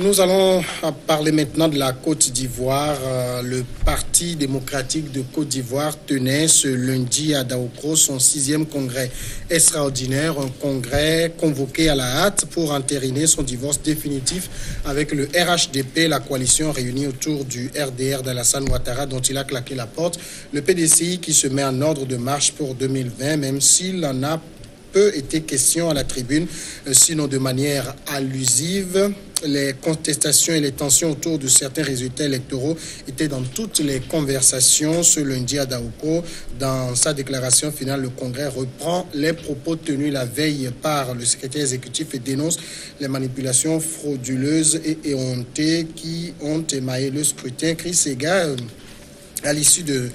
Nous allons parler maintenant de la Côte d'Ivoire. Le Parti démocratique de Côte d'Ivoire tenait ce lundi à Daoukro son 6e congrès extraordinaire, un congrès convoqué à la hâte pour entériner son divorce définitif avec le RHDP, la coalition réunie autour du RDR d'Alassane Ouattara dont il a claqué la porte. Le PDCI qui se met en ordre de marche pour 2020, même s'il en a peu été question à la tribune, sinon de manière allusive. Les contestations et les tensions autour de certains résultats électoraux étaient dans toutes les conversations ce lundi à Daoukro. Dans sa déclaration finale, le Congrès reprend les propos tenus la veille par le secrétaire exécutif et dénonce les manipulations frauduleuses et éhontées qui ont émaillé le scrutin. Chris Sega, à l'issue de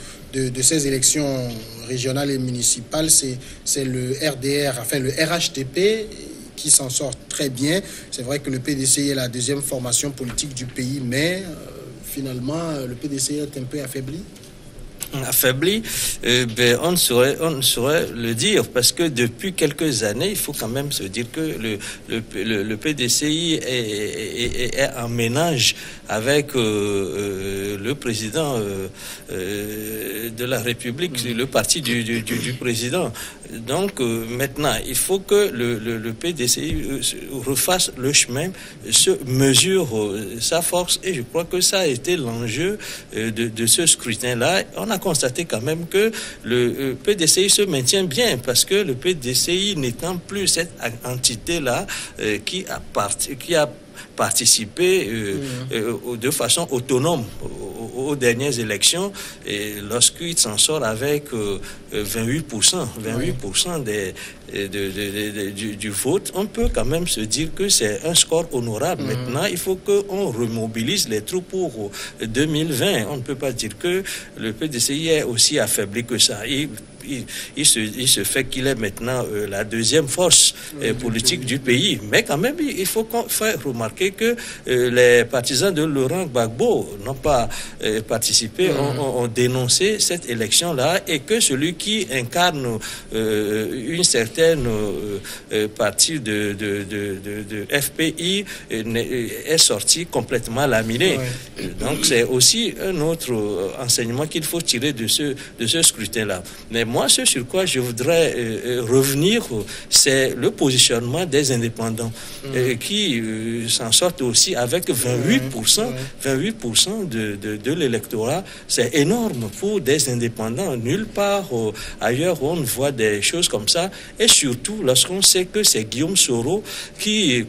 ces élections régionales et municipales, c'est le RDR, enfin le RHDP qui s'en sort très bien. C'est vrai que le PDCI est la deuxième formation politique du pays, mais finalement, le PDCI est un peu affaibli. Affaibli, on ne saurait le dire, parce que depuis quelques années, il faut quand même se dire que le PDCI est en ménage avec le président de la République, le parti du président. Donc maintenant, il faut que le PDCI refasse le chemin, se mesure sa force, et je crois que ça a été l'enjeu de ce scrutin-là. On a constaté quand même que le PDCI se maintient bien, parce que le PDCI n'étant plus cette entité-là qui a participé de façon autonome aux dernières élections, et lorsqu'il s'en sort avec 28% du vote, on peut quand même se dire que c'est un score honorable. Maintenant, il faut qu'on remobilise les troupes pour 2020. On ne peut pas dire que le PDCI est aussi affaibli que ça. Il se fait qu'il est maintenant la deuxième force politique du pays. Mais quand même, il faut faire remarquer que les partisans de Laurent Gbagbo n'ont pas participé, ont dénoncé cette élection-là, et que celui qui incarne une certaine partie de FPI est sorti complètement laminé. Donc c'est aussi un autre enseignement qu'il faut tirer de ce scrutin-là. Mais moi, ce sur quoi je voudrais revenir, c'est le positionnement des indépendants qui s'en sortent aussi avec 28% de l'électorat. C'est énorme pour des indépendants. Nulle part ailleurs on voit des choses comme ça. Et surtout lorsqu'on sait que c'est Guillaume Soro qui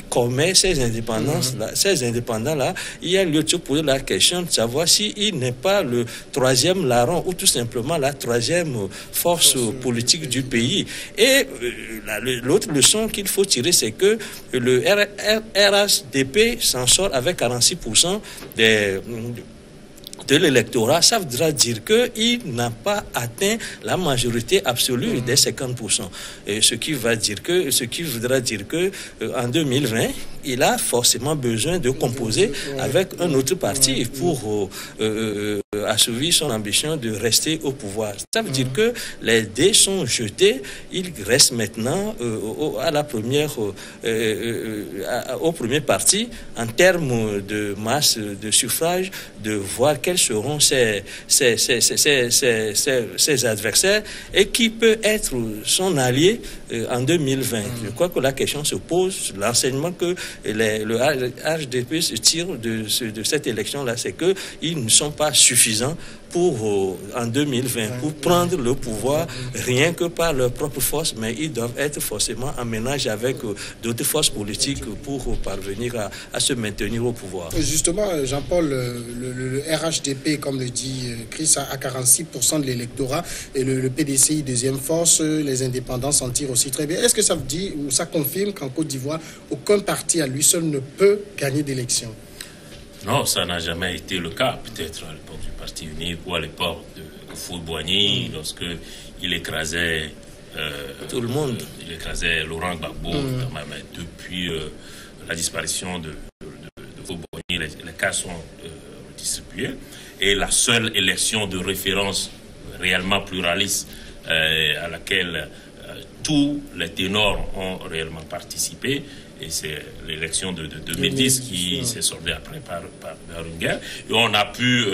commet ces indépendants-là, il y a lieu de se poser la question de savoir s'il n'est pas le troisième larron, ou tout simplement la troisième force politique du pays. Et l'autre leçon qu'il faut tirer, c'est que le RHDP s'en sort avec 46% de l'électorat. Ça voudra dire qu'il n'a pas atteint la majorité absolue des 50%. Et ce qui voudra dire que en 2020, il a forcément besoin de composer avec un autre parti pour assouvir son ambition de rester au pouvoir. Ça veut dire que les dés sont jetés. Il reste maintenant au premier parti, en termes de masse de suffrage, de voir quels seront ses adversaires et qui peut être son allié en 2020. Je crois que la question se pose. L'enseignement que le HDP se tire de cette élection-là, c'est qu'ils ne sont pas suffisants pour en 2020 pour prendre le pouvoir rien que par leur propre force, mais ils doivent être forcément en ménage avec d'autres forces politiques pour parvenir à se maintenir au pouvoir. Justement, Jean-Paul, le RHDP, comme le dit Chris, a 46% de l'électorat, et le PDCI, deuxième force, les indépendants s'en tirent aussi très bien. Est-ce que ça veut dire, ou ça confirme qu'en Côte d'Ivoire, aucun parti à lui seul ne peut gagner d'élection? Non, ça n'a jamais été le cas. Peut-être à l'époque du Parti unique ou à l'époque de Foud-Boigny, lorsqu'il écrasait tout le monde. Il écrasait Laurent Gbagbo. Depuis la disparition de Foud-Boigny, les cas sont distribués. Et la seule élection de référence réellement pluraliste à laquelle tous les ténors ont réellement participé, Et c'est l'élection de 2010 qui s'est soldée après par une guerre. Et on a pu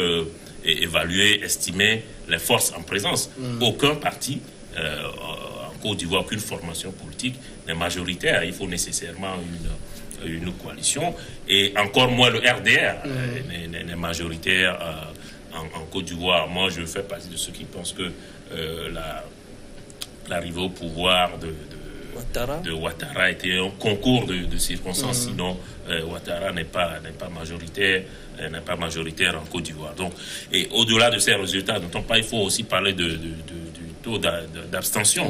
évaluer, estimer les forces en présence. Aucun parti en Côte d'Ivoire, aucune formation politique n'est majoritaire. Il faut nécessairement une coalition. Et encore moins le RDR n'est majoritaire en Côte d'Ivoire. Moi, je fais partie de ceux qui pensent que l'arrivée au pouvoir de Ouattara était un concours de circonstances. Sinon, Ouattara n'est pas majoritaire en Côte d'Ivoire. Donc, et au-delà de ces résultats, il faut aussi parler du taux d'abstention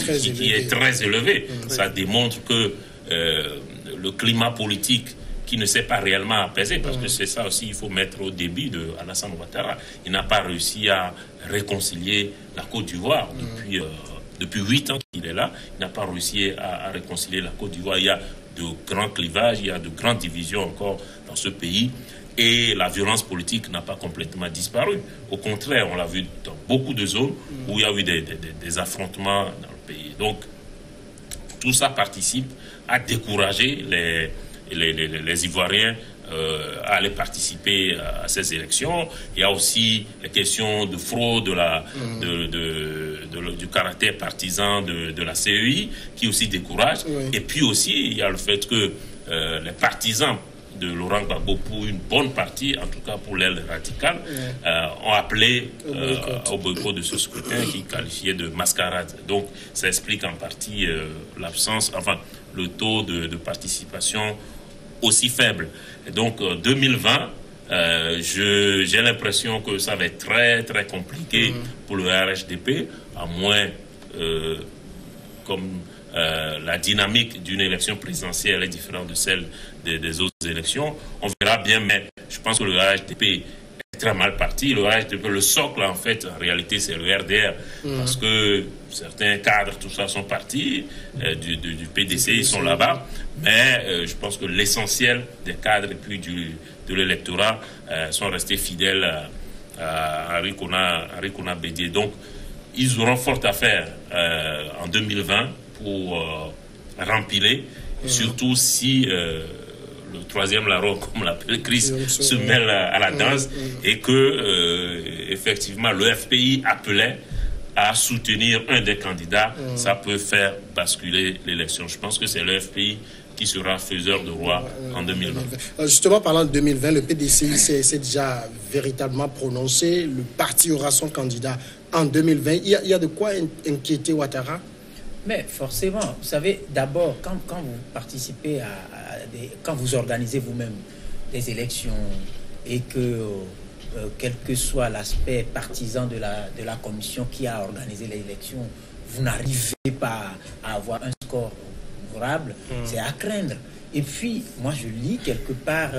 qui est très élevé. Ça démontre que le climat politique qui ne s'est pas réellement apaisé, parce que c'est ça aussi, il faut mettre au débit de Alassane Ouattara. Il n'a pas réussi à réconcilier la Côte d'Ivoire depuis 8 ans qu'il est là. Il n'a pas réussi à réconcilier la Côte d'Ivoire. Il y a de grands clivages, il y a de grandes divisions encore dans ce pays. Et la violence politique n'a pas complètement disparu. Au contraire, on l'a vu dans beaucoup de zones où il y a eu des affrontements dans le pays. Donc, tout ça participe à décourager les Ivoiriens à aller participer à ces élections. Il y a aussi les questions de fraude, du caractère partisan de la CEI qui aussi décourage. Et puis aussi, il y a le fait que les partisans de Laurent Gbagbo, pour une bonne partie, en tout cas pour l'aile radicale, ont appelé au boycott de ce scrutin qui qualifiait de mascarade. Donc, ça explique en partie le taux de participation aussi faible. Et donc, 2020, j'ai l'impression que ça va être très, très compliqué pour le RHDP, à moins, comme la dynamique d'une élection présidentielle est différente de celle des autres élections. On verra bien, mais je pense que le RHDP est très mal parti. Le RHDP, le socle, en fait, en réalité, c'est le RDR. Parce que certains cadres, tout ça, sont partis du PDC, ils sont là-bas. Mais je pense que l'essentiel des cadres et puis de l'électorat sont restés fidèles à Henri Konan Bédié. Donc, ils auront fort à faire en 2020 pour rempiler, surtout si le troisième larron, comme l'appelle Chris, se mêle à la danse et que, effectivement, le FPI appelait à soutenir un des candidats, ça peut faire basculer l'élection. Je pense que c'est le FPI qui sera faiseur de roi en 2020. Justement, parlant de 2020, le PDCI s'est déjà véritablement prononcé. Le parti aura son candidat en 2020. Il y a de quoi inquiéter Ouattara? Mais forcément, vous savez, d'abord, quand vous participez quand vous organisez vous-même des élections et que, quel que soit l'aspect partisan de la commission qui a organisé l'élection, vous n'arrivez pas à avoir un score favorable, c'est à craindre. Et puis, moi, je lis quelque part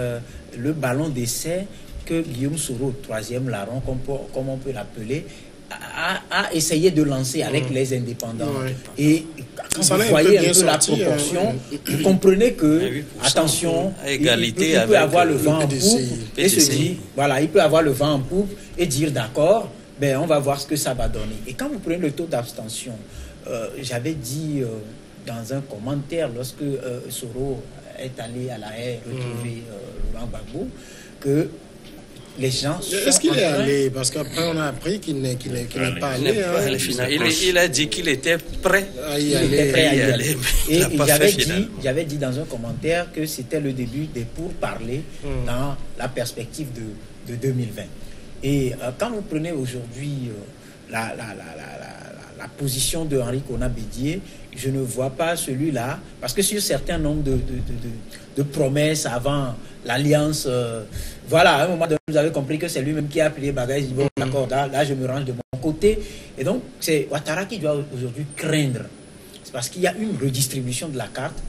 le ballon d'essai que Guillaume Soro, troisième larron, comme on peut l'appeler, a essayé de lancer avec les indépendants. Et quand vous voyez un peu la proportion, vous comprenez que, attention, il peut avoir le vent en poupe et se dire, voilà, il peut avoir le vent en poupe et dire d'accord, ben, on va voir ce que ça va donner. Et quand vous prenez le taux d'abstention, j'avais dit dans un commentaire, lorsque Soro est allé à la haie retrouver Laurent Gbagbo, que les gens... Est-ce qu'il est allé? Parce qu'après, on a appris qu'il n'est pas allé. Il a dit qu'il était prêt à y aller. Et j'avais dit dans un commentaire que c'était le début des pourparlers dans la perspective de 2020. Et quand vous prenez aujourd'hui la position de Henri Konan Bédié, je ne vois pas celui-là, parce que sur certains nombres de promesses avant l'alliance, voilà, à un moment donné, vous avez compris que c'est lui-même qui a appelé Bagay, il dit bon, d'accord, là je me range de mon côté. Et donc, c'est Ouattara qui doit aujourd'hui craindre. C'est parce qu'il y a une redistribution de la carte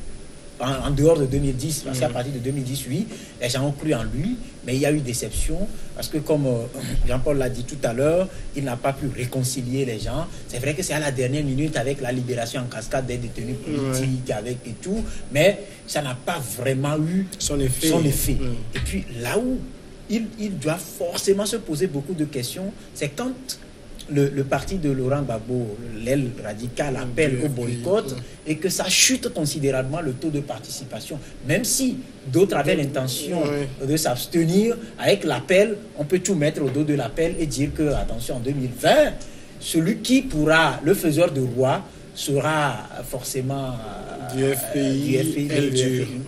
en dehors de 2010, parce qu'à partir de 2010, oui, les gens ont cru en lui, mais il y a eu déception, parce que comme Jean-Paul l'a dit tout à l'heure, il n'a pas pu réconcilier les gens. C'est vrai que c'est à la dernière minute avec la libération en cascade des détenus politiques, avec et tout, mais ça n'a pas vraiment eu son effet. Et puis là où il doit forcément se poser beaucoup de questions, c'est quand le parti de Laurent Gbagbo, l'aile radicale, appelle au boycott et que ça chute considérablement le taux de participation. Même si d'autres avaient l'intention de s'abstenir, avec l'appel, on peut tout mettre au dos de l'appel et dire que, attention, en 2020, celui qui pourra, le faiseur de roi, sera forcément du FPI.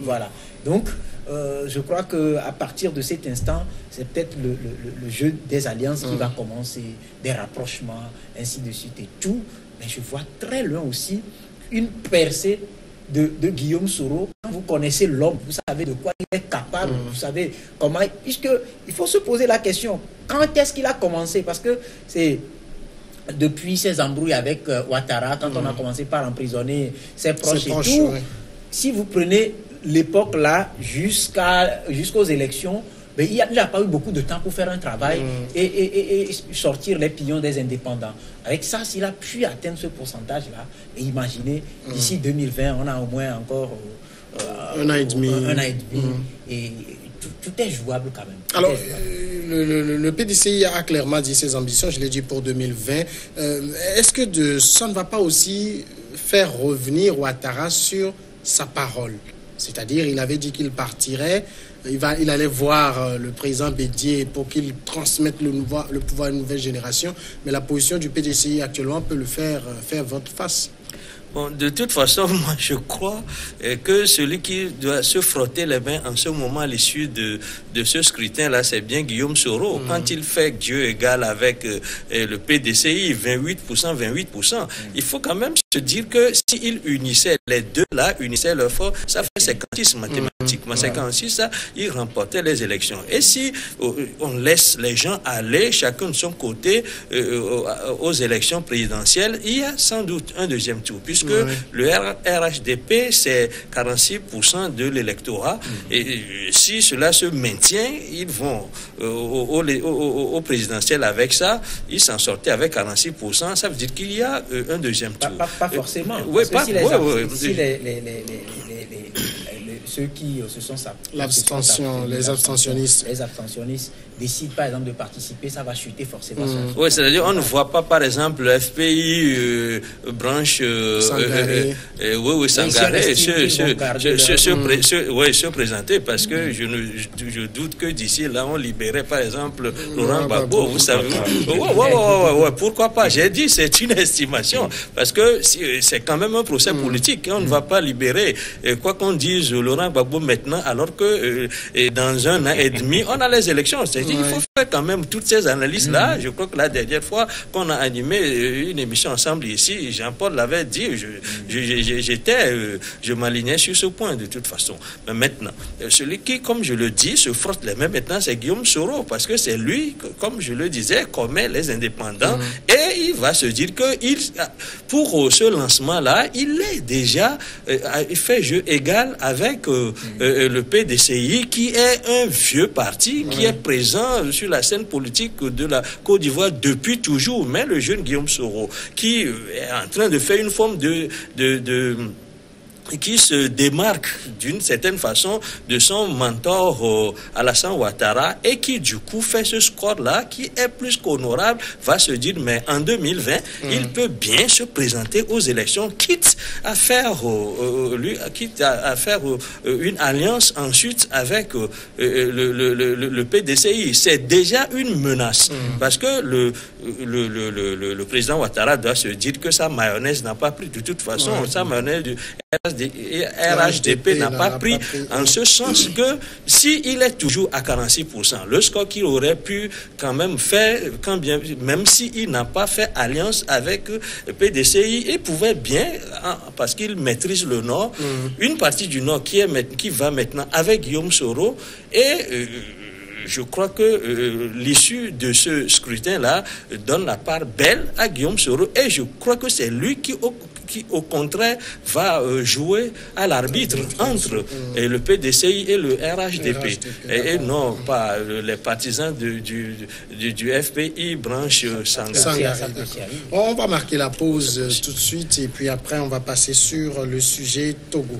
Voilà. Donc, je crois qu'à partir de cet instant, c'est peut-être le jeu des alliances qui va commencer, des rapprochements, ainsi de suite et tout. Mais je vois très loin aussi une percée de Guillaume Soro. Quand vous connaissez l'homme, vous savez de quoi il est capable, vous savez comment... Puisqu'il faut se poser la question, quand est-ce qu'il a commencé? Parce que c'est... Depuis ses embrouilles avec Ouattara, quand on a commencé par emprisonner ses proches et tout, si vous prenez l'époque là jusqu'aux élections, ben, il n'a pas eu beaucoup de temps pour faire un travail et sortir les pillons des indépendants. Avec ça, s'il a pu atteindre ce pourcentage là, et imaginez, d'ici 2020, on a au moins encore un an et demi. Et tout est jouable quand même. Alors, le PDCI a clairement dit ses ambitions, je l'ai dit pour 2020. Est-ce que ça ne va pas aussi faire revenir Ouattara sur sa parole? C'est-à-dire, il avait dit qu'il partirait, il allait voir le président Bédié pour qu'il transmette le pouvoir à une nouvelle génération, mais la position du PDCI actuellement peut le faire volte face. Bon, de toute façon, moi, je crois que celui qui doit se frotter les mains en ce moment à l'issue de ce scrutin-là, c'est bien Guillaume Soro. Quand il fait Dieu égal avec le PDCI, 28%, il faut quand même se dire que s'il unissait les deux là, unissait leur force, ça fait 56 mathématiquement. 56, ça, il remportait les élections. Et si on laisse les gens aller, chacun de son côté, aux élections présidentielles, il y a sans doute un deuxième tour, puisque le RHDP, c'est 46% de l'électorat. Et si cela se maintient, ils vont au présidentiel avec ça. Ils s'en sortaient avec 46%. Ça veut dire qu'il y a un deuxième tour. Pas forcément. Oui, pas ceux qui se sont les abstentionnistes décident par exemple de participer, ça va chuter forcément. Oui, c'est-à-dire on ne voit pas par exemple le FPI branche Sangaré se présenter parce que je doute que d'ici là on libérait par exemple Laurent Gbagbo, vous savez. Pourquoi pas? J'ai dit c'est une estimation parce que c'est quand même un procès politique. On ne va pas libérer quoi qu'on dise Laurent Gbagbo maintenant alors que dans un an et demi on a les élections. C'est-à-dire il faut faire quand même toutes ces analyses-là. Je crois que la dernière fois qu'on a animé une émission ensemble ici, Jean-Paul l'avait dit, je m'alignais sur ce point de toute façon. Mais maintenant, celui qui, comme je le dis, se frotte les mains maintenant, c'est Guillaume Soro, parce que c'est lui, comme je le disais, commet les indépendants, et il va se dire que pour ce lancement-là, il est déjà, il fait jeu égal avec le PDCI, qui est un vieux parti, qui est présent sur la scène politique de la Côte d'Ivoire depuis toujours. Mais le jeune Guillaume Soro, qui est en train de faire une forme qui se démarque d'une certaine façon de son mentor Alassane Ouattara et qui du coup fait ce score-là qui est plus qu'honorable, va se dire mais en 2020 il peut bien se présenter aux élections, quitte à faire une alliance ensuite avec le PDCI. C'est déjà une menace parce que le président Ouattara doit se dire que sa mayonnaise n'a pas pris de toute façon, sa mayonnaise du RHDP n'a pas pris en ce sens que s'il est toujours à 46%, le score qu'il aurait pu quand même faire, même s'il n'a pas fait alliance avec le PDCI, il pouvait bien, parce qu'il maîtrise le Nord, une partie du Nord qui va maintenant avec Guillaume Soro et je crois que l'issue de ce scrutin-là donne la part belle à Guillaume Soro et je crois que c'est lui qui au contraire va jouer à l'arbitre entre le PDCI et le RHDP et non pas les partisans du FPI branche Sangaré. On va marquer la pause tout de suite et puis après on va passer sur le sujet Togo.